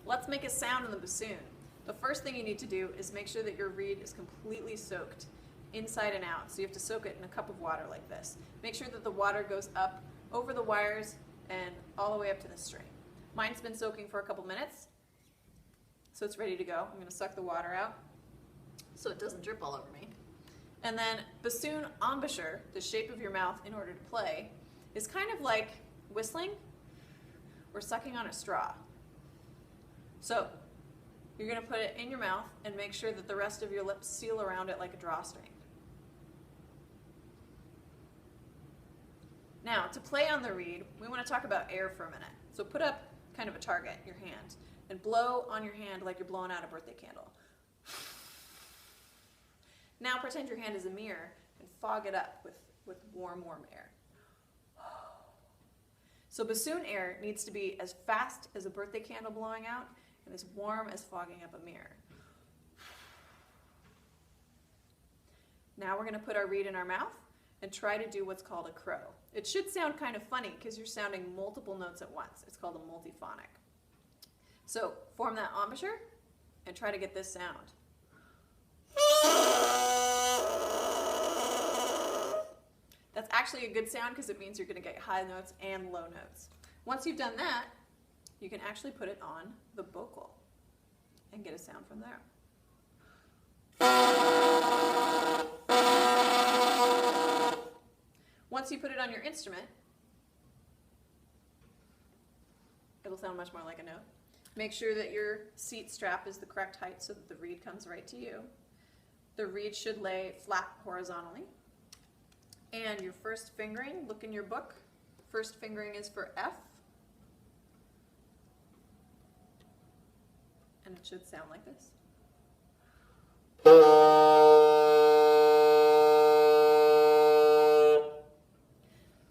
Let's make a sound in the bassoon. The first thing you need to do is make sure that your reed is completely soaked inside and out. So you have to soak it in a cup of water like this. Make sure that the water goes up over the wires and all the way up to the string. Mine's been soaking for a couple minutes, so it's ready to go. I'm going to suck the water out so it doesn't drip all over me. And then bassoon embouchure, the shape of your mouth in order to play, is kind of like whistling or sucking on a straw. So you're going to put it in your mouth and make sure that the rest of your lips seal around it like a drawstring. Now, to play on the reed, we want to talk about air for a minute. So put up kind of a target, your hand, and blow on your hand like you're blowing out a birthday candle. Now pretend your hand is a mirror and fog it up with warm, warm air. So bassoon air needs to be as fast as a birthday candle blowing out and as warm as fogging up a mirror. Now we're going to put our reed in our mouth and try to do what's called a crow. It should sound kind of funny because you're sounding multiple notes at once. It's called a multiphonic. So form that embouchure and try to get this sound. That's actually a good sound because it means you're going to get high notes and low notes. Once you've done that, you can actually put it on the vocal and get a sound from there. Once you put it on your instrument, it'll sound much more like a note. Make sure that your seat strap is the correct height so that the reed comes right to you. The reed should lay flat horizontally. And your first fingering, look in your book. First fingering is for F. And it should sound like this.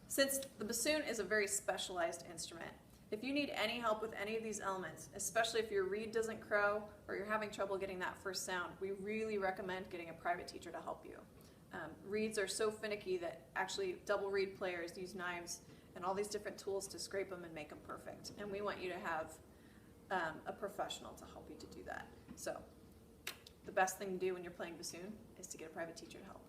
Since the bassoon is a very specialized instrument, if you need any help with any of these elements, especially if your reed doesn't crow or you're having trouble getting that first sound, we really recommend getting a private teacher to help you. Reeds are so finicky that actually double reed players use knives and all these different tools to scrape them and make them perfect. And we want you to have a professional to help you to do that. So the best thing to do when you're playing bassoon is to get a private teacher to help.